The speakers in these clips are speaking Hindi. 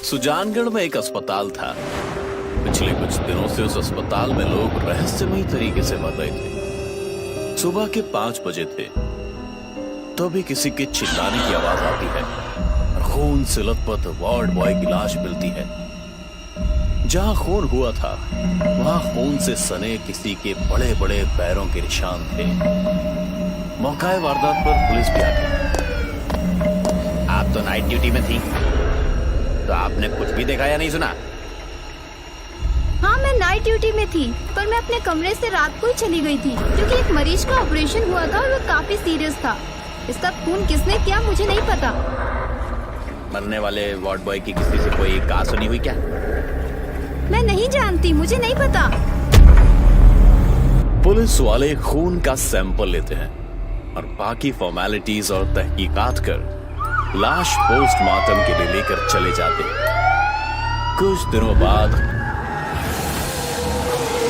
सुजानगढ़ में एक अस्पताल था। पिछले कुछ दिनों से उस अस्पताल में लोग रहस्यमयी तरीके से मर रहे थे। सुबह के 5 बजे थे, तभी किसी के चिल्लाने की आवाज आती है और खून से लथपथ वार्ड बॉय की लाश मिलती है। जहां खून हुआ था वहां खून से सने किसी के बड़े बड़े पैरों के निशान थे। मौका वारदात पर पुलिस भी आ गई। आप तो नाइट ड्यूटी में थी, तो आपने कुछ भी देखा या नहीं सुना? हाँ, मैं नाइट ड्यूटी में थी, पर मैं अपने कमरे से रात को ही चली गई थी, क्योंकि एक मरीज का ऑपरेशन हुआ था और वो काफी सीरियस था। इसका खून किसने किया मुझे नहीं पता। मरने वाले वार्ड बॉय की किसी से कोई कहा सुनी हुई क्या? मैं नहीं जानती, मुझे नहीं पता। पुलिस वाले खून का सैंपल लेते हैं और बाकी फॉर्मेलिटीज और तहकीकात कर लाश पोस्टमार्टम के लिए लेकर चले जाते हैं। कुछ दिनों बाद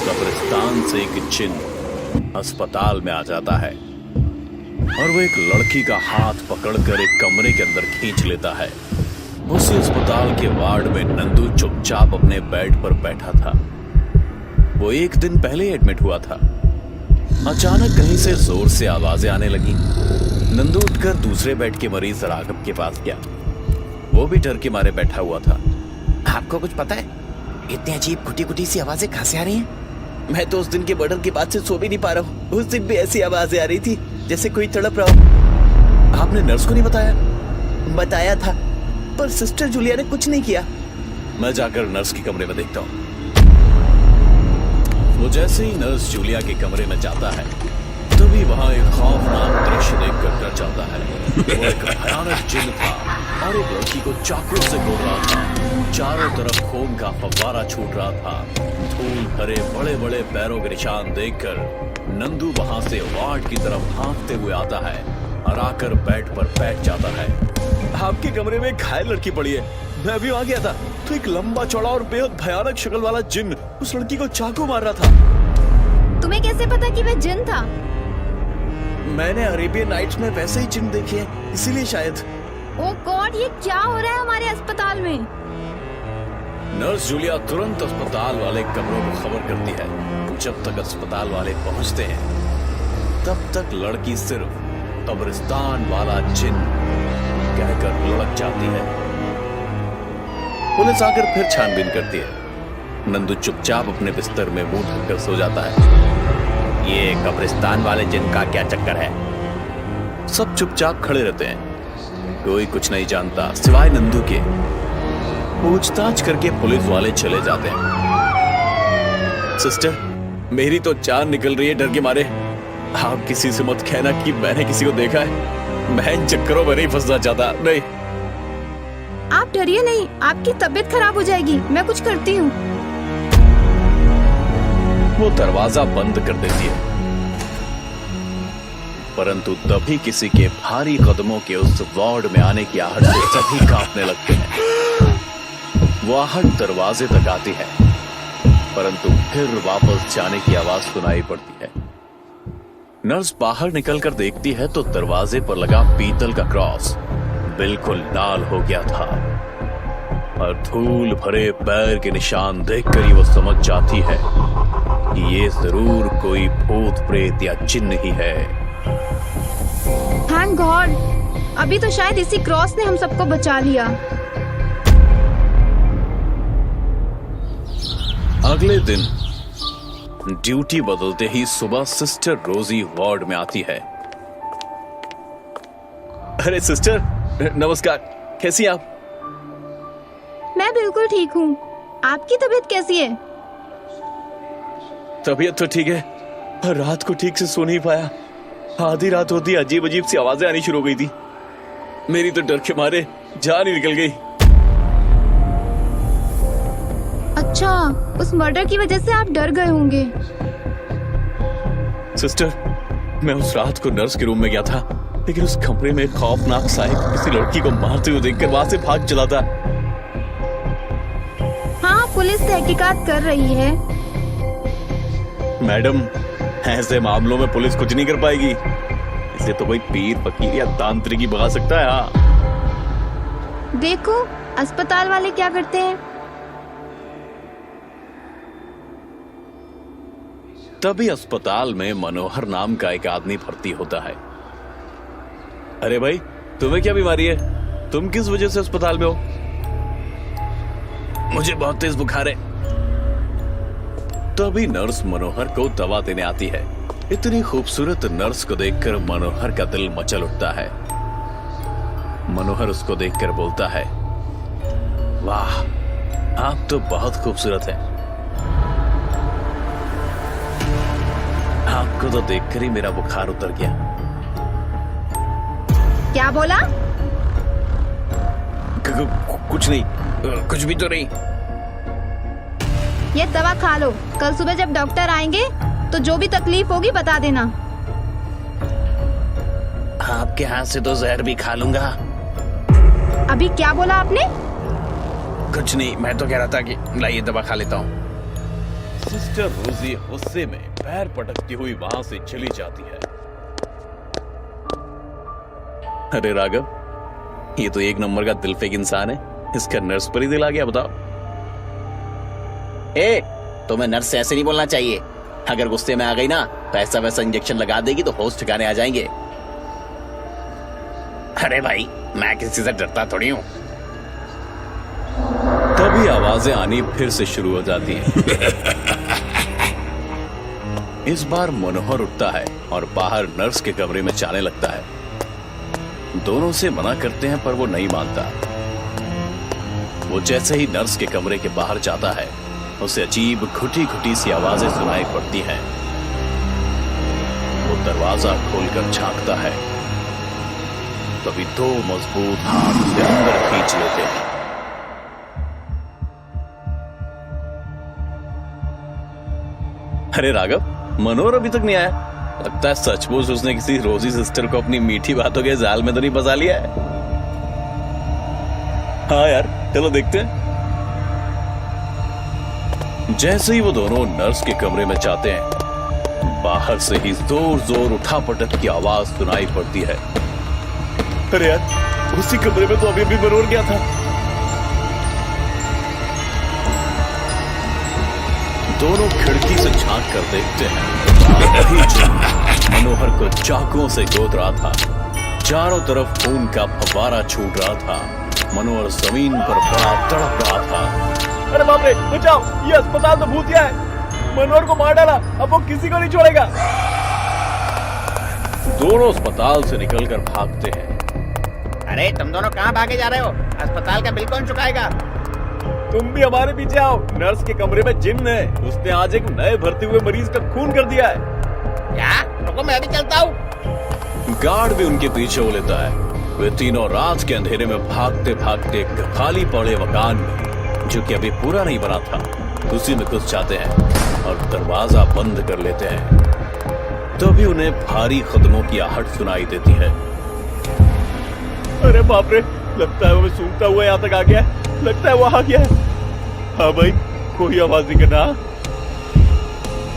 कब्रिस्तान से एक चिन्ह अस्पताल में आ जाता है और वो एक लड़की का हाथ पकड़कर एक कमरे के अंदर खींच लेता है। उसी अस्पताल के वार्ड में नंदू चुपचाप अपने बेड पर बैठा था। वो एक दिन पहले एडमिट हुआ था। अचानक कहीं से जोर से आवाजें आने लगी। नंदू उठकर दूसरे बेड के मरीज राघव के पास गया। वो भी डर के मारे बैठा हुआ था। आपको कुछ पता है, इतनी अजीब कुटी कुटी सी आवाजें कहां से आ रही हैं? मैं तो उस दिन के मर्डर के बाद से सो भी नहीं पा रहा हूँ। उस दिन भी ऐसी आवाजें आ रही थी जैसे कोई तड़प रहा हो। आपने नर्स को नहीं बताया? बताया था, पर सिस्टर जूलिया ने कुछ नहीं किया। मैं जाकर नर्स के कमरे में देखता हूँ। वो जैसे ही नर्स जूलिया के कमरे में जाता है, तभी वहां एक खौफनाक दृश्य देखकर डर जाता है। वो एक भयानक जिन था और एक लड़की को चाकू से गोद रहा था। चारों तरफ खून का फव्वारा छूट रहा था। धूल भरे बड़े बड़े पैरों के निशान देखकर नंदू वहां से वार्ड की तरफ भागते हुए आता है और आकर बेड पर बैठ जाता है। आपके कमरे में एक घायल लड़की पड़ी है। मैं अभी वहां गया था तो एक लंबा चौड़ा और बेहद भयानक शक्ल वाला जिन उस लड़की को चाकू मार रहा था। तुम्हें कैसे पता कि वह जिन था? मैंने अरेबियन नाइट्स में वैसे ही जिन देखे हैं, इसीलिए शायद। ओह गॉड, ये क्या हो रहा है हमारे अस्पताल में? नर्स जूलिया तुरंत अस्पताल वाले कमरों को खबर करती है। जब तक अस्पताल वाले पहुंचते हैं, तब तक लड़की सिर्फ कब्रिस्तान वाला जिन कहकर लुढ़क जाती है। पुलिस आकर फिर छानबीन करती है। नंदू चुपचाप अपने बिस्तर में मुंह ढककर सो जाता है। ये कब्रिस्तान वाले जिन का क्या चक्कर है? सब चुपचाप खड़े रहते हैं। कोई कुछ नहीं जानता सिवाय नंदू के। पूछताछ करके पुलिस वाले चले जाते हैं। सिस्टर, मेरी तो जान निकल रही है डर के मारे। आप किसी से मत कहना कि मैंने किसी को देखा है। मैं इन चक्करों में नहीं फंसना चाहता। नहीं। आप डरिए नहीं, आपकी तबीयत खराब हो जाएगी। मैं कुछ करती हूँ। वो दरवाजा बंद कर देती है, परंतु तभी किसी के भारी कदमों के उस वार्ड में आने की आहट से सभी कांपने लगते हैं। वो आहट दरवाजे तक आती है, परंतु फिर वापस जाने की आवाज सुनाई पड़ती है। नर्स बाहर निकलकर देखती है तो दरवाजे पर लगा पीतल का क्रॉस बिल्कुल लाल हो गया था और धूल भरे पैर के निशान देखकर ही वो समझ जाती है कि ये जरूर कोई भूत प्रेत या चिन्ह ही है। थैंक गॉड, अभी तो शायद इसी क्रॉस ने हम सबको बचा लिया। अगले दिन ड्यूटी बदलते ही सुबह सिस्टर रोजी वार्ड में आती है। अरे सिस्टर, नमस्कार। कैसी आप? मैं बिल्कुल ठीक हूँ। आपकी तबीयत कैसी है? तबीयत तो ठीक है, पर रात को ठीक से सो नहीं पाया। आधी रात होती अजीब अजीब सी आवाजें आनी शुरू हो गई थी। मेरी तो डर के मारे जान ही निकल गई। अच्छा, उस मर्डर की वजह से आप डर गए होंगे। सिस्टर, मैं उस रात को नर्स के रूम में गया था, लेकिन उस कमरे में खौफनाक साहिब किसी लड़की को मारते हुए देखकर वहां से भाग चला था। हाँ, पुलिस तहकीकात कर रही है। मैडम, ऐसे मामलों में पुलिस कुछ नहीं कर पाएगी। इसे तो कोई पीर फकीर या तांत्रिक ही भगा सकता है। हाँ देखो अस्पताल वाले क्या करते हैं। तभी अस्पताल में मनोहर नाम का एक आदमी भर्ती होता है। अरे भाई, तुम्हें क्या बीमारी है? तुम किस वजह से अस्पताल में हो? मुझे बहुत तेज बुखार है। तभी नर्स मनोहर को दवा देने आती है। इतनी खूबसूरत नर्स को देखकर मनोहर का दिल मचल उठता है। मनोहर उसको देखकर बोलता है, वाह, आप तो बहुत खूबसूरत हैं। आपको तो देखकर ही मेरा बुखार उतर गया। क्या बोला? कुछ नहीं, कुछ भी तो नहीं। ये दवा खा लो, कल सुबह जब डॉक्टर आएंगे तो जो भी तकलीफ होगी बता देना। आपके हाथ से तो जहर भी खा लूंगा। अभी क्या बोला आपने? कुछ नहीं, मैं तो कह रहा था कि लाइए दवा खा लेता हूँ। सिस्टर रोजी गुस्से में पैर पटकती हुई वहां से चली जाती है। अरे राघव, ये तो एक नंबर का दिलफेक इंसान है। इसका नर्स पर ही दिल आ गया, बताओ। तुम्हें नर्स से ऐसे नहीं बोलना चाहिए। अगर गुस्से में आ गई ना तो ऐसा वैसा इंजेक्शन लगा देगी तो होश ठिकाने आ जाएंगे। अरे भाई, मैं किसी से डरता थोड़ी हूँ। तभी आवाजें आनी फिर से शुरू हो जाती हैं। इस बार मनोहर उठता है और बाहर नर्स के कमरे में जाने लगता है। दोनों से मना करते हैं पर वो नहीं मानता। वो जैसे ही नर्स के कमरे के बाहर जाता है, उसे अजीब घुटी घुटी सी आवाजें सुनाई पड़ती हैं। वो दरवाजा खोलकर झांकता है। तभी दो मजबूत हाथ उसे अंदर खींच लेते हैं। अरे राघव, मनोहर अभी तक नहीं आया। लगता है सचमुच उसने किसी रोजी सिस्टर को अपनी मीठी बातों के जाल में तो नहीं फंसा लिया है। हाँ यार, चलो देखते हैं। जैसे ही वो दोनों नर्स के कमरे में जाते हैं, बाहर से ही जोर जोर उठा पटक की आवाज सुनाई पड़ती है। अरे यार, उसी कमरे में तो अभी मनोहर गया था। दोनों खिड़की से झांक कर देखते हैं। वही जिन्न मनोहर को चाकुओं से गोद रहा था। चारों तरफ खून का फव्वारा छूट रहा था। मनोहर जमीन पर बड़ा तड़प रहा था। अरे बाप रे, बचाओ, ये अस्पताल तो भूतिया है। मनोहर को मार डाला, अब वो किसी को नहीं छोड़ेगा। दोनों अस्पताल से निकलकर भागते हैं। अरे तुम दोनों कहाँ भागे जा रहे हो? अस्पताल का बिल कौन चुकाएगा? तुम भी हमारे पीछे आओ। नर्स के कमरे में जिन्न है। उसने आज एक नए भर्ती हुए मरीज का खून कर दिया है। क्या? रुको, मैं भी चलता हूँ। गार्ड भी उनके पीछे हो लेता है। वे तीनों रात के अंधेरे में भागते भागते खाली पड़े मकान में, जो कि अभी पूरा नहीं बना था, उसी में घुस जाते हैं और दरवाजा बंद कर लेते हैं। तभी उन्हें भारी कदमों की आहट सुनाई देती है। अरे बाप रे, लगता है वो सूंघता हुआ यहाँ तक आ गया है। लगता है वो आ गया है। हाँ भाई, कोई आवाज नहीं करना।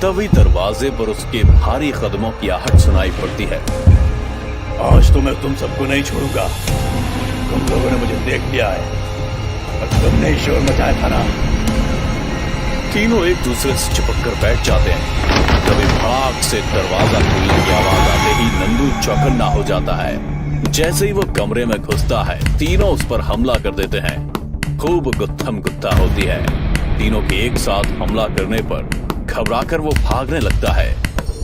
तभी दरवाजे पर उसके भारी कदमों की आहट सुनाई पड़ती है। आज तो मैं तुम सबको नहीं छोड़ूंगा। तुम लोगों ने मुझे देख लिया है और तुमने ही शोर मचाया था ना। तीनों एक दूसरे से चिपक कर बैठ जाते हैं। तभी भाग से दरवाजा खुलने की आवाज आते ही नंदू चौकन्ना हो जाता है। जैसे ही वो कमरे में घुसता है, तीनों उस पर हमला कर देते हैं। खूब गुत्थम गुत्था होती है। तीनों के एक साथ हमला करने पर घबराकर वो भागने लगता है।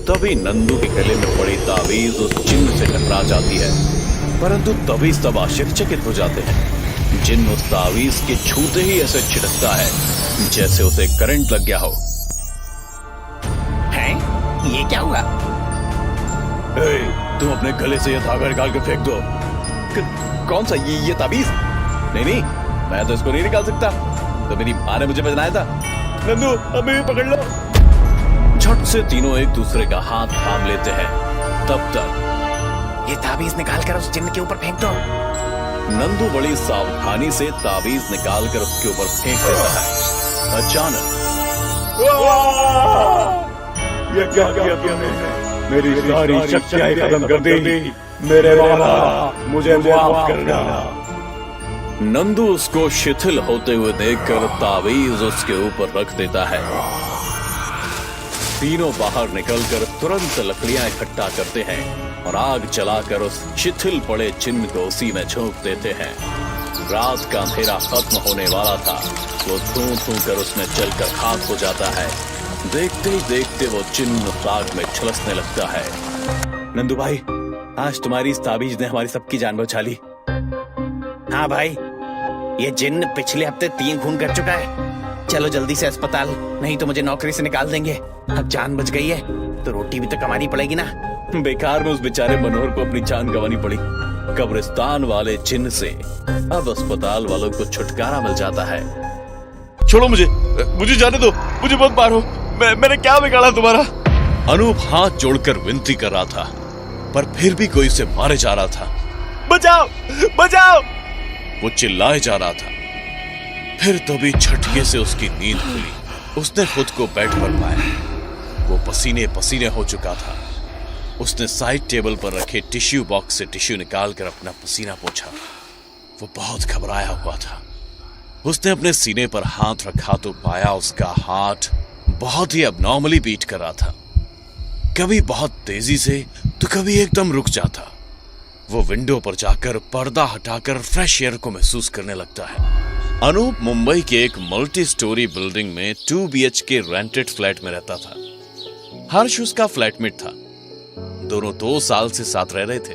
तभी नंदू के गले में पड़ी ताबीज उस जिन्न से टकरा जाती है, परंतु तभी सब आश्चर्यचकित हो जाते हैं। जिन्न उस ताबीज के छूते ही ऐसे छिटकता है जैसे उसे करंट लग गया हो। हैं? ये क्या हुआ? तुम अपने गले से यह धागा निकाल कर फेंक दो। कौन सा? ये ताबीज? नहीं, मैं तो इसको नहीं निकाल सकता। तो मेरी माँ ने मुझे बचनाया था। नंदू, अभी भी पकड़ लो। झट से तीनों एक दूसरे का हाथ थाम लेते हैं। तब तक ये ताबीज निकाल कर उस जिन्न के ऊपर फेंक दो। नंदू बड़ी सावधानी से ताबीज निकालकर उसके ऊपर फेंक देता है। अचानक ये क्या किया तुमने? मेरी सारी शक्तियां खत्म कर दी। मेरे वाला, मुझे माफ करना। नंदू उसको शिथिल होते हुए देखकर तावीज उसके ऊपर रख देता है। तीनों बाहर निकलकर तुरंत लकड़ियां इकट्ठा करते हैं और आग जलाकर उस शिथिल पड़े चिन्ह को उसी में झोंक देते हैं। रात का अंधेरा खत्म होने वाला था। वो धूं कर उसमें जलकर खाक हो जाता है। देखते ही देखते वो चिन्ह आग में झुलसने लगता है। नंदू भाई, आज तुम्हारी इस ताबीज ने हमारी सबकी जान बचा ली। हाँ भाई, ये जिन्न पिछले हफ्ते 3 खून कर चुका है। चलो जल्दी से अस्पताल, नहीं तो मुझे नौकरी से निकाल देंगे। अब जान बच गई है तो रोटी भी तो कमानी पड़ेगी ना। बेकार में उस बेचारे मनोहर को अपनी जान गंवानी पड़ी। कब्रिस्तान वाले चिन्ह से अब अस्पताल वालों को छुटकारा मिल जाता है। छोड़ो मुझे जाने दो, मुझे मत मारो। मैंने क्या बिगाड़ा तुम्हारा? अनूप हाथ जोड़कर विनती कर रहा था, पर फिर भी कोई उसे मारे जा रहा था। बचाओ, बचाओ! वो चिल्लाए जा रहा था। फिर तभी झटके से उसकी नींद खुली। उसने खुद को बेड पर पाया। वो पसीने पसीने हो चुका था। उसने साइड टेबल पर रखे टिश्यू बॉक्स से टिश्यू निकालकर अपना पसीना पोंछा। वो बहुत घबराया हुआ था। उसने अपने सीने पर हाथ रखा तो पाया उसका हार्ट बहुत ही अबनॉर्मली बीट कर रहा था। कभी बहुत तेजी से तो कभी एकदम रुक जाता। वो विंडो पर जाकर पर्दा हटाकर फ्रेश एयर को महसूस करने लगता है। अनूप मुंबई के एक मल्टी स्टोरी बिल्डिंग में 2 BHK रेंटेड फ्लैट में रहता था। हर्ष उसका फ्लैटमेट था। दोनों 2 साल से साथ रह रहे थे।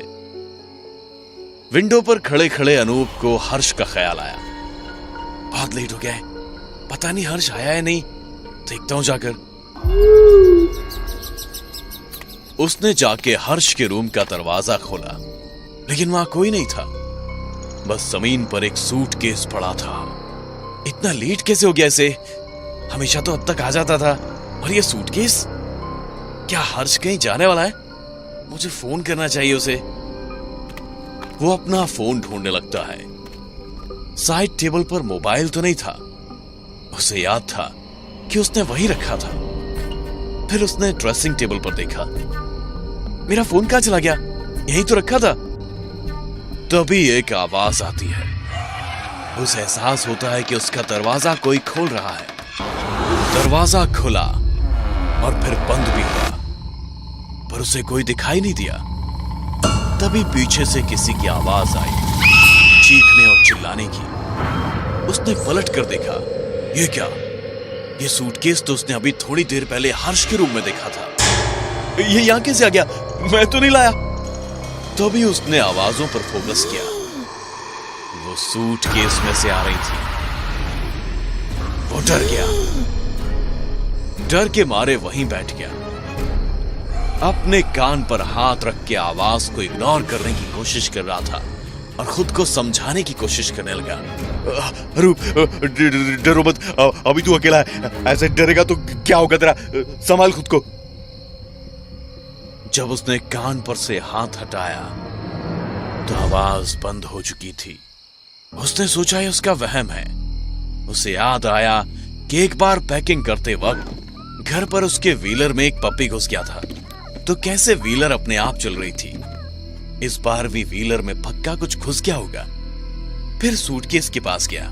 विंडो पर खड़े खड़े अनूप को हर्ष का ख्याल आया। बहुत लेट हो गया है, पता नहीं हर्ष आया है नहीं, देखता हूं जाकर। उसने जाके हर्ष के रूम का दरवाजा खोला, लेकिन वहां कोई नहीं था। बस जमीन पर एक सूटकेस पड़ा था। इतना लेट कैसे हो गया इसे? हमेशा तो अब तक आ जाता था। और ये सूटकेस? क्या हर्ष कहीं जाने वाला है? मुझे फोन करना चाहिए उसे। वो अपना फोन ढूंढने लगता है। साइड टेबल पर मोबाइल तो नहीं था। उसे याद था कि उसने वही रखा था। फिर उसने ड्रेसिंग टेबल पर देखा। मेरा फोन कहां चला गया? यही तो रखा था। तभी एक आवाज आती है। उसे एहसास होता है कि उसका दरवाजा कोई खोल रहा है। दरवाजा खुला और फिर बंद भी हुआ, पर उसे कोई दिखाई नहीं दिया। तभी पीछे से किसी की आवाज आई, चीखने और चिल्लाने की। उसने पलट कर देखा। ये क्या? ये सूटकेस तो उसने अभी थोड़ी देर पहले हर्ष के रूम में देखा था। ये यहां कैसे आ गया? मैं तो नहीं लाया। तभी उसने आवाजों पर फोकस किया। वो सूटकेस में से आ रही थी। वो डर गया। डर के मारे वहीं बैठ गया। अपने कान पर हाथ रख के आवाज को इग्नोर करने की कोशिश कर रहा था और खुद को समझाने की कोशिश करने लगा। रूप, डरो मत, अभी तू अकेला है। ऐसे डरेगा तो क्या होगा तेरा? संभाल खुद को। जब उसने कान पर से हाथ हटाया तो आवाज बंद हो चुकी थी। उसने सोचा ये उसका वहम है। उसे याद आया कि एक बार पैकिंग करते वक्त घर पर उसके व्हीलर में एक पपी घुस गया था। तो कैसे व्हीलर अपने आप चल रही थी? इस बार भी व्हीलर में पक्का कुछ घुस गया होगा। फिर सूटकेस के पास गया।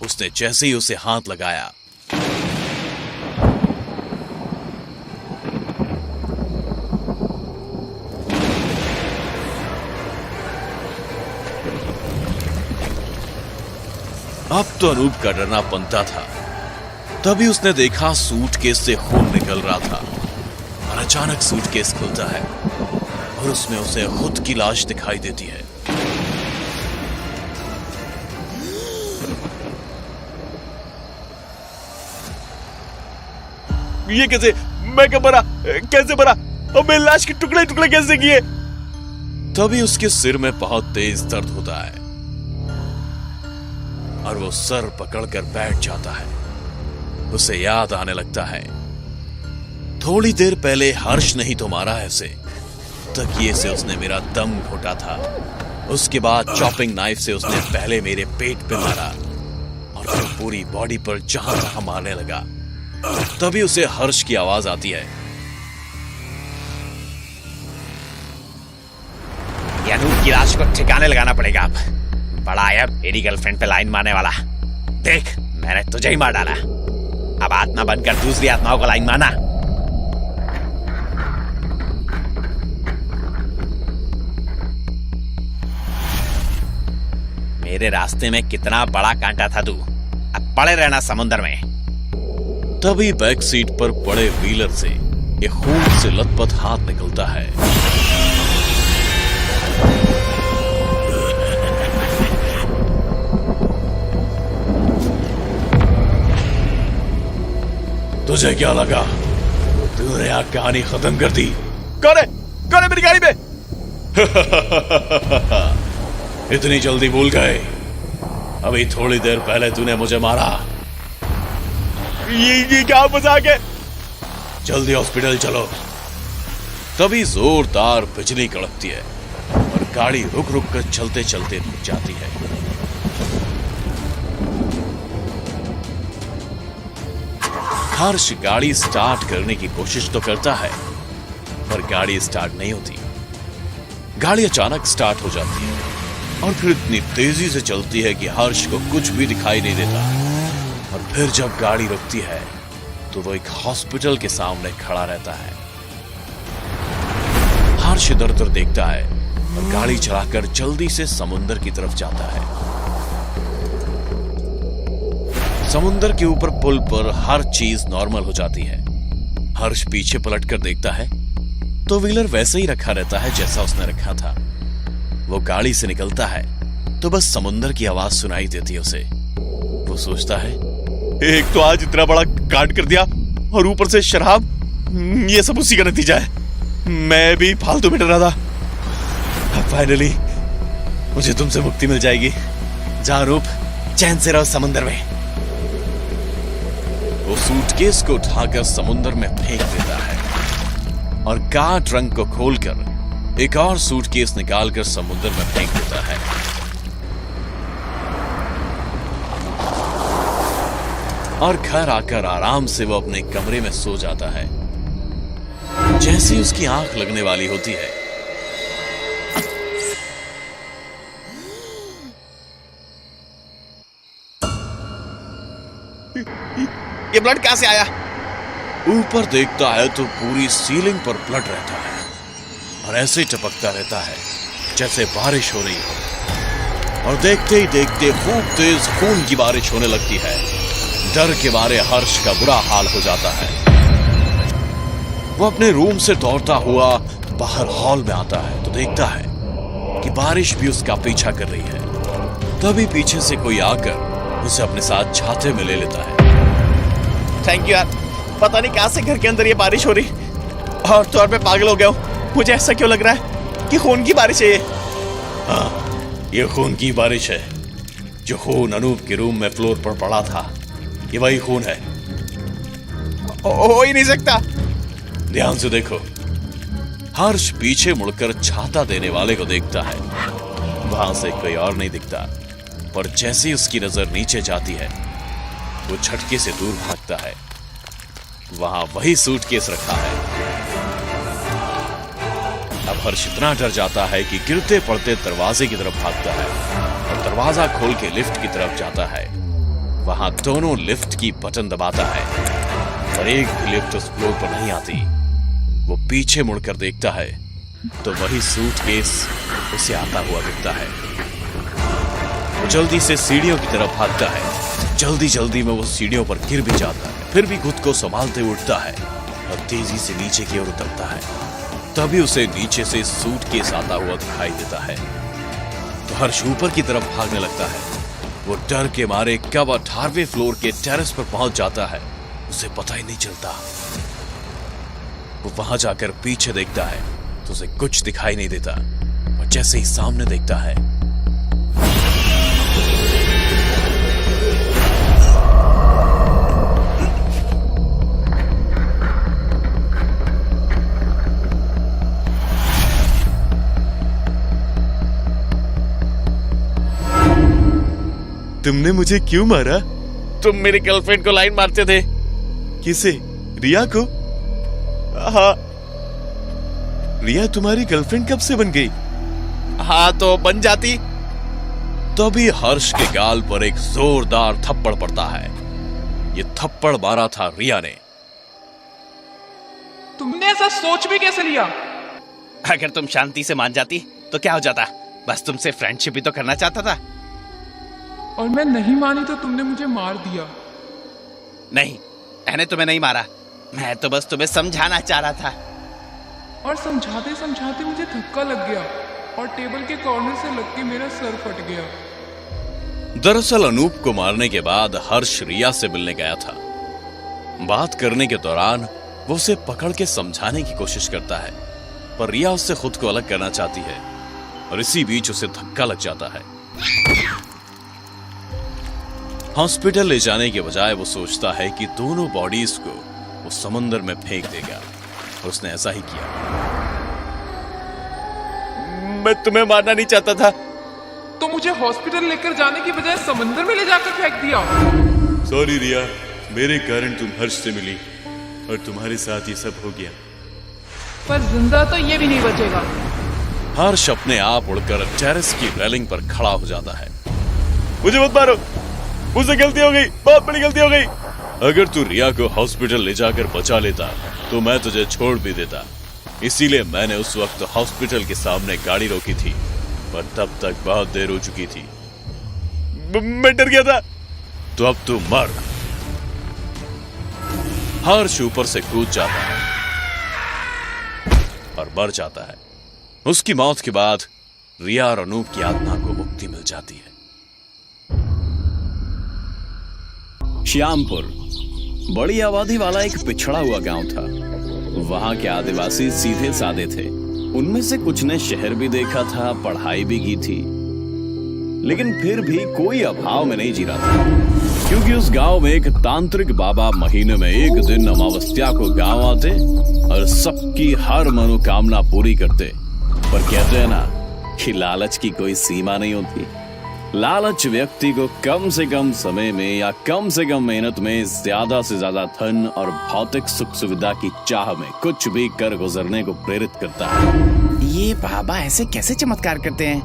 उसने जैसे ही उसे हाथ लगाया, अब तो अनूप का डरना बनता था। तभी उसने देखा सूटकेस से खून निकल रहा था और अचानक सूटकेस खुलता है और उसमें उसे खुद की लाश दिखाई देती है। ये कैसे? मैं कब मरा? कैसे मरा? और मेरी लाश के टुकड़े टुकड़े कैसे किए? तभी उसके सिर में बहुत तेज दर्द होता है और वो सर पकड़कर बैठ जाता है। उसे याद आने लगता है, थोड़ी देर पहले हर्ष नहीं तो मारा है उसे। तकिए से उसने मेरा दम घोटा था। उसके बाद चॉपिंग नाइफ से उसने पहले मेरे पेट पे मारा और फिर पूरी बॉडी पर जहां तहां मारने लगा। तभी उसे हर्ष की आवाज आती है। ये अनूप की लाश को ठिकाने लगाना पड़ेगा अब। बड़ा आया मेरी गर्लफ्रेंड पे लाइन मारने वाला। देख, मैंने तुझे ही मार डाला। अब आत्मा बनकर दूसरी आत्माओं को लाइन मारना। मेरे रास्ते में कितना बड़ा कांटा था तू। अब पड़े रहना समुद्र में। तभी बैक सीट पर पड़े व्हीलर से एक खून से लथपथ हाथ निकलता है। तुझे क्या लगा तूने यहाँ कहानी खत्म कर दी? कौन है मेरी गाड़ी में? इतनी जल्दी भूल गए? अभी थोड़ी देर पहले तूने मुझे मारा। ये क्या मजाक है? जल्दी हॉस्पिटल चलो। तभी जोरदार बिजली कड़कती है और गाड़ी रुक रुक कर चलते चलते रुक जाती है। हर्ष गाड़ी स्टार्ट करने की कोशिश तो करता है, पर गाड़ी स्टार्ट नहीं होती। गाड़ी अचानक स्टार्ट हो जाती है और फिर इतनी तेजी से चलती है कि हर्ष को कुछ भी दिखाई नहीं देता। और फिर जब गाड़ी रुकती है तो वो एक हॉस्पिटल के सामने खड़ा रहता है। हर्ष इधर उधर देखता है और गाड़ी चलाकर जल्दी से समुंदर की तरफ जाता है। समुंदर के ऊपर पुल पर हर चीज नॉर्मल हो जाती है। हर्ष पीछे पलटकर देखता है तो व्हीलर वैसे ही रखा रहता है जैसा उसने रखा था। वो गाड़ी से निकलता है तो बस समुंदर की आवाज सुनाई देती है उसे। वो सोचता है, एक तो आज इतना बड़ा कांड कर दिया और ऊपर से शराब, ये सब उसी का नतीजा है। मैं भी फालतू में डरा था। फाइनली मुझे तुमसे मुक्ति मिल जाएगी। जा रूप, चैन से रहो समुंदर में। वो सूटकेस को उठाकर समुंदर में फेंक देता है और कार ट्रंक को खोलकर एक और सूटकेस निकालकर समुद्र में फेंक देता है। और घर आकर आराम से वो अपने कमरे में सो जाता है। जैसे ही उसकी आंख लगने वाली होती है, ये ब्लड कहां से आया? ऊपर देखता है तो पूरी सीलिंग पर ब्लड रहता है और ऐसे टपकता रहता है जैसे बारिश हो रही हो। और देखते ही देखते खूब तेज खून की बारिश होने लगती है। डर के मारे हर्ष का बुरा हाल हो जाता है। वो अपने रूम से दौड़ता हुआ बाहर हॉल में आता है तो देखता है कि बारिश भी उसका पीछा कर रही है। तभी पीछे से कोई आकर उसे अपने साथ छाते में ले लेता है। थैंक यू यार। पता नहीं कहां से घर के अंदर ये बारिश हो रही और तो और मैं पागल हो गया हूं। मुझे ऐसा क्यों लग रहा है कि खून की बारिश है ये? हाँ, ये खून की बारिश है। जो खून अनूप के रूम में फ्लोर पर पड़ा था, ये वही खून है। हो ही नहीं सकता। ध्यान से देखो। हर्ष पीछे मुड़कर छाता देने वाले को देखता है। वहां से कोई और नहीं दिखता, पर जैसे ही उसकी नजर नीचे जाती है वो झटके से दूर भागता है। वहां वही सूटकेस रखा है। अब हर्ष इतना डर जाता है कि गिरते पड़ते दरवाजे की तरफ भागता है और दरवाजा खोल के लिफ्ट की तरफ जाता है। वहां दोनों लिफ्ट की बटन दबाता है पर एक भी लिफ्ट उस फ्लोर पर नहीं आती। वो पीछे मुड़कर देखता है तो वही सूटकेस उसे आता हुआ दिखता है। वो जल्दी से सीढ़ियों की तरफ भागता है। जल्दी जल्दी में वो सीढ़ियों पर गिर भी जाता है, फिर भी खुद को संभालते उठता है और तेजी से नीचे की ओर उतरता है। तभी उसे नीचे से सूटकेस आता हुआ दिखाई देता है तो हर्ष ऊपर की तरफ भागने लगता है। वो डर के मारे कब 18वें फ्लोर के टेरेस पर पहुंच जाता है उसे पता ही नहीं चलता। वो वहां जाकर पीछे देखता है तो उसे कुछ दिखाई नहीं देता और जैसे ही सामने देखता है तुमने मुझे क्यों मारा? तुम मेरी गर्लफ्रेंड को लाइन मारते थे। किसे? रिया को? हाँ। रिया तुम्हारी गर्लफ्रेंड कब से बन गई? हाँ तो बन जाती। तभी हर्ष के गाल पर एक जोरदार थप्पड़ पड़ता है। ये थप्पड़ मारा था रिया ने। तुमने ऐसा सोच भी कैसे लिया? अगर तुम शांति से मान जाती तो क्या हो जाता? बस तुमसे फ्रेंडशिप ही तो करना चाहता था। और मैं नहीं मानी तो तुमने मुझे मार दिया। नहीं, मैंने तुम्हें नहीं मारा। मैं तो बस तुम्हें समझाना चाह रहा था। और समझाते समझाते मुझे धक्का लग गया और टेबल के कॉर्नर से लग के मेरा सर फट गया। दरअसल अनूप को मारने के बाद हर्ष रिया से मिलने गया था। बात करने के दौरान वो उसे पकड़ के समझाने की कोशिश करता है, पर रिया उससे खुद को अलग करना चाहती है और इसी बीच उसे धक्का लग जाता है। हॉस्पिटल ले जाने के बजाय वो सोचता है कि दोनों बॉडीज को वो समंदर में फेंक देगा, और उसने ऐसा ही किया। मैं तुम्हें मारना नहीं चाहता था। तो मुझे हॉस्पिटल लेकर जाने की बजाय समंदर में ले जाकर फेंक दिया। सॉरी रिया, मेरे कारण तुम हर्ष से मिली और तुम्हारे साथ ये सब हो गया। पर जिंदा तो ये भी नहीं बचेगा। हर्ष अपने आप उड़कर टेरेस की रेलिंग पर खड़ा हो जाता है। मुझे मत मारो, मुझसे गलती हो गई, बहुत बड़ी गलती हो गई। अगर तू रिया को हॉस्पिटल ले जाकर बचा लेता तो मैं तुझे छोड़ भी देता। इसीलिए मैंने उस वक्त हॉस्पिटल के सामने गाड़ी रोकी थी, पर तब तक बहुत देर हो चुकी थी। मैं डर गया था। तो अब तू मर। हर्ष ऊपर से कूद जाता है और मर जाता है। उसकी मौत के बाद रिया और अनूप की आत्मा को मुक्ति मिल जाती है। श्यामपुर बड़ी आबादी वाला एक पिछड़ा हुआ गांव था। वहां के आदिवासी सीधे साधे थे। उनमें से कुछ ने शहर भी देखा था, पढ़ाई भी की थी, लेकिन फिर भी कोई अभाव में नहीं जी रहा था, क्योंकि उस गांव में एक तांत्रिक बाबा महीने में एक दिन अमावस्या को गांव आते और सबकी हर मनोकामना पूरी करते। पर कहते हैं ना कि लालच की कोई सीमा नहीं होती। लालच व्यक्ति को कम से कम समय में या कम से कम मेहनत में ज्यादा से ज्यादा धन और भौतिक सुख सुविधा की चाह में कुछ भी कर गुजरने को प्रेरित करता है। ये बाबा ऐसे कैसे चमत्कार करते हैं?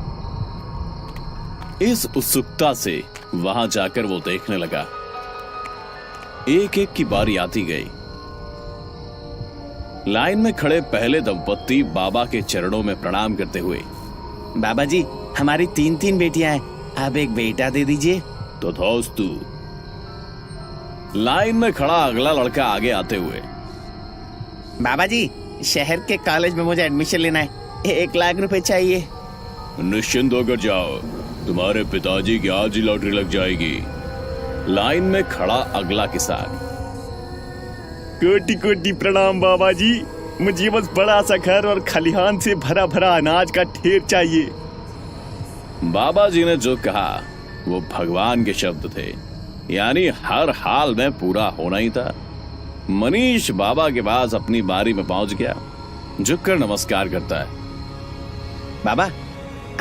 इस उत्सुकता से वहां जाकर वो देखने लगा। एक एक की बारी आती गई। लाइन में खड़े पहले दंपत्ति बाबा के चरणों में प्रणाम करते हुए, बाबा जी, हमारी 3 बेटियां हैं, आप एक बेटा दे दीजिए। तो दोस्तू। लाइन में खड़ा अगला लड़का आगे आते हुए, बाबा जी, शहर के कॉलेज में मुझे एडमिशन लेना है, 1 लाख रुपए चाहिए। निश्चिंत होकर जाओ, तुम्हारे पिताजी की आज ही लॉटरी लग जाएगी। लाइन में खड़ा अगला किसान, कोटि कोटि प्रणाम बाबा जी, मुझे बस बड़ा सा घर और खलिहान से भरा भरा अनाज का ढेर चाहिए। बाबा जी ने जो कहा वो भगवान के शब्द थे, यानी हर हाल में पूरा होना ही था। मनीष बाबा के पास अपनी बारी में पहुंच गया, झुककर नमस्कार करता है। बाबा,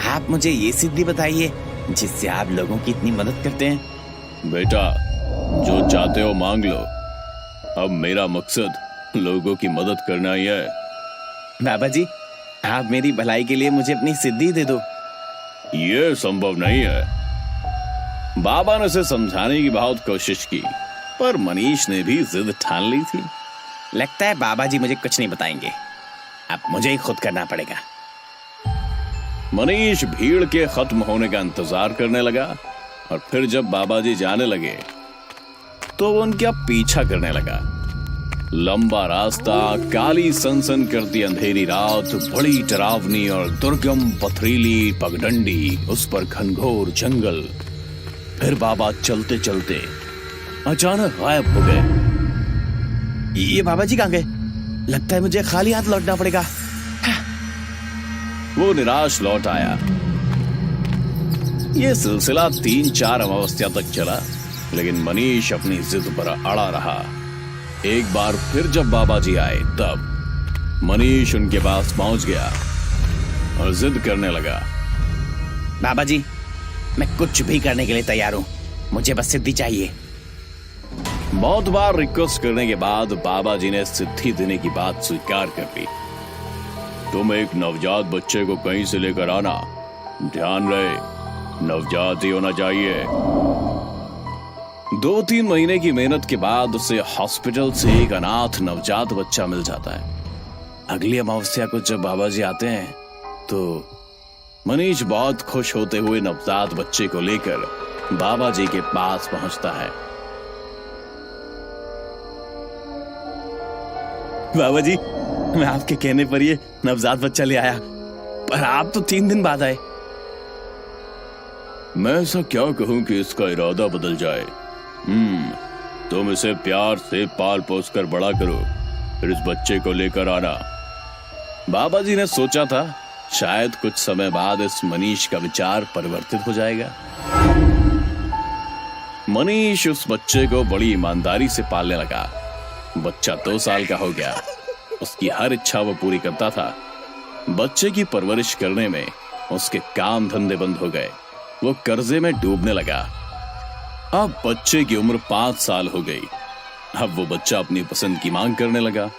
आप मुझे ये सिद्धि बताइए जिससे आप लोगों की इतनी मदद करते हैं। बेटा, जो चाहते हो मांग लो। अब मेरा मकसद लोगों की मदद करना ही है। बाबा जी, आप मेरी भलाई के लिए मुझे अपनी सिद्धि दे दो। ये संभव नहीं है। बाबा ने उसे समझाने की बहुत कोशिश की, पर मनीष ने भी जिद ठान ली थी। लगता है बाबा जी मुझे कुछ नहीं बताएंगे, अब मुझे ही खुद करना पड़ेगा। मनीष भीड़ के खत्म होने का इंतजार करने लगा, और फिर जब बाबा जी जाने लगे तो वो उनका पीछा करने लगा। लंबा रास्ता, काली सनसन करती अंधेरी रात, बड़ी डरावनी और दुर्गम पथरीली पगडंडी, उस पर घनघोर जंगल। फिर बाबा चलते चलते अचानक गायब हो गए। ये बाबा जी कहाँ गए? लगता है मुझे खाली हाथ लौटना पड़ेगा। वो निराश लौट आया। ये सिलसिला 3-4 अमावस्या तक चला, लेकिन मनीष अपनी जिद पर अड़ा रहा। एक बार फिर जब बाबा जी आए तब मनीष उनके पास पहुंच गया और जिद करने लगा। बाबा जी, मैं कुछ भी करने के लिए तैयार हूं, मुझे बस सिद्धि चाहिए। बहुत बार रिक्वेस्ट करने के बाद बाबा जी ने सिद्धि देने की बात स्वीकार कर ली। तुम एक नवजात बच्चे को कहीं से लेकर आना, ध्यान रहे नवजात ही होना चाहिए। 2-3 महीने की मेहनत के बाद उसे हॉस्पिटल से एक अनाथ नवजात बच्चा मिल जाता है। अगली अमावस्या को जब बाबा जी आते हैं तो मनीष बहुत खुश होते हुए नवजात बच्चे को लेकर बाबा जी के पास पहुंचता है। बाबा जी, मैं आपके कहने पर ये नवजात बच्चा ले आया, पर आप तो 3 दिन बाद आए। मैं ऐसा क्या कहूं कि इसका इरादा बदल जाए। तुम इसे प्यार से पाल पोस कर बड़ा करो, फिर इस बच्चे को लेकर आना। बाबा जी ने सोचा था शायद कुछ समय बाद इस मनीष का विचार परिवर्तित हो जाएगा। मनीष उस बच्चे को बड़ी ईमानदारी से पालने लगा। बच्चा 2 साल का हो गया। उसकी हर इच्छा वो पूरी करता था। बच्चे की परवरिश करने में उसके काम धंधे बंद हो गए। वो कर्जे में डूबने लगा। अब बच्चे की उम्र 5 साल हो गई। अब वो बच्चा अपनी पसंद की मांग करने लगा।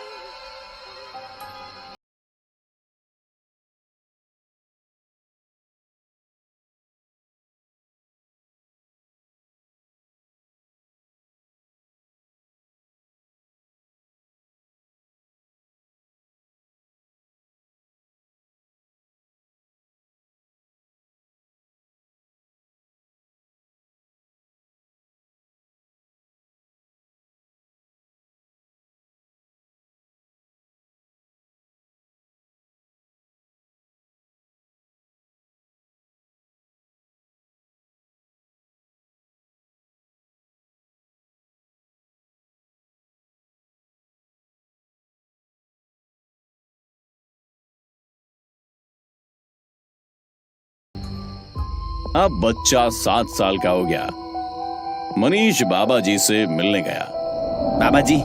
अब बच्चा 7 साल का हो गया। मनीष बाबा जी से मिलने गया। बाबा जी,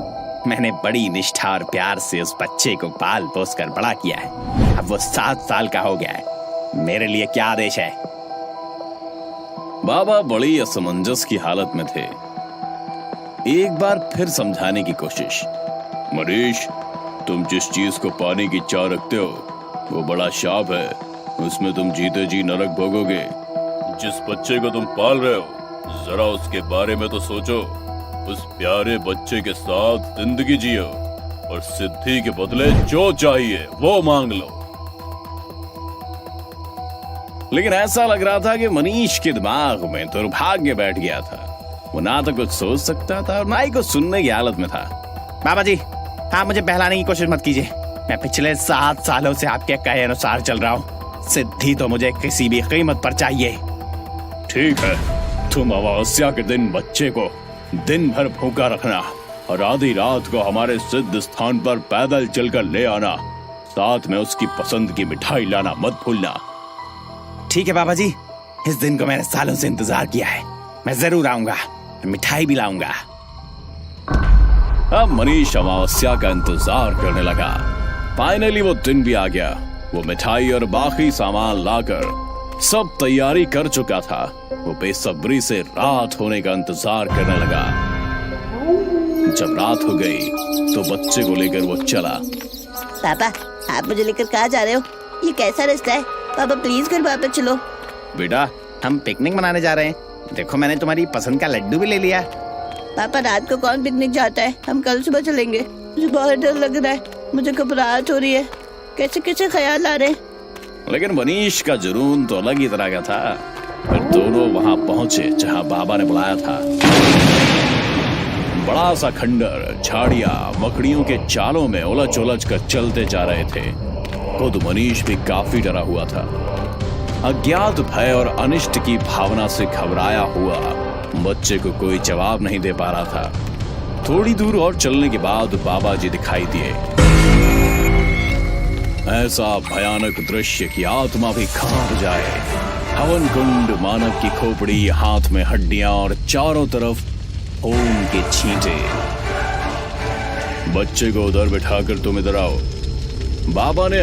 मैंने बड़ी निष्ठा और प्यार से उस बच्चे को पाल पोस कर बड़ा किया है। अब वो 7 साल का हो गया है। मेरे लिए क्या आदेश है? बाबा बड़ी असमंजस की हालत में थे। एक बार फिर समझाने की कोशिश। मनीष, तुम जिस चीज को पाने की चाह रखते हो वो बड़ा शाप है। उसमें तुम जीते जी नरक भोगोगे। जिस बच्चे को तुम पाल रहे हो जरा उसके बारे में तो सोचो। उस प्यारे बच्चे के साथ जिंदगी जियो और सिद्धि के बदले जो चाहिए वो मांग लो। लेकिन ऐसा लग रहा था कि मनीष के दिमाग में दुर्भाग्य बैठ गया था। वो ना तो कुछ सोच सकता था और ना ही कुछ सुनने की हालत में था। बाबा जी, आप मुझे बहलाने की कोशिश मत कीजिए। मैं पिछले 7 सालों से आपके कहे अनुसार चल रहा हूँ। सिद्धि तो मुझे किसी भी कीमत पर चाहिए। ठीक है, तुम अमावस्या के दिन बच्चे को दिन भर भूखा रखना और आधी रात को हमारे सिद्ध स्थान पर पैदल चलकर ले आना। साथ में उसकी पसंद की मिठाई लाना मत भूलना। ठीक है बाबा जी, इस दिन को मैंने सालों से इंतजार किया है। मैं जरूर आऊंगा, मिठाई भी लाऊंगा। अब मनीष अमावस्या का इंतजार करने लगा। फाइनली वो दिन भी आ गया। वो मिठाई और बाकी सामान लाकर सब तैयारी कर चुका था। वो बेसब्री से रात होने का इंतजार करने लगा। जब रात हो गई तो बच्चे को लेकर वो चला। पापा, आप मुझे लेकर कहाँ जा रहे हो? ये कैसा रास्ता है? पापा प्लीज घर वापस चलो। बेटा, हम पिकनिक मनाने जा रहे हैं। देखो, मैंने तुम्हारी पसंद का लड्डू भी ले लिया। पापा, रात को कौन पिकनिक जाता है? हम कल सुबह चलेंगे। मुझे बहुत डर लग रहा है। मुझे घबराहट हो रही है। कैसे कैसे ख्याल आ रहे हैं। लेकिन मनीष का जुनून तो अलग ही तरह का था। फिर दोनों वहां पहुंचे जहां बाबा ने बुलाया था। बड़ा सा खंडर झाड़ियां मकड़ियों के चालों में उलझ उलझ कर चलते जा रहे थे। खुद मनीष भी काफी डरा हुआ था। अज्ञात भय और अनिष्ट की भावना से घबराया हुआ बच्चे को कोई जवाब नहीं दे पा रहा था। थोड़ी दूर और चलने के बाद बाबा जी दिखाई दिए। ऐसा भयानक दृश्य कि आत्मा भी कांप जाए। हवन कुंड, मानव की खोपड़ी, हाथ में हड्डियां और चारों तरफ खून के छींटे। बच्चे को उधर बिठाकर तुम इधर आओ। बाबा ने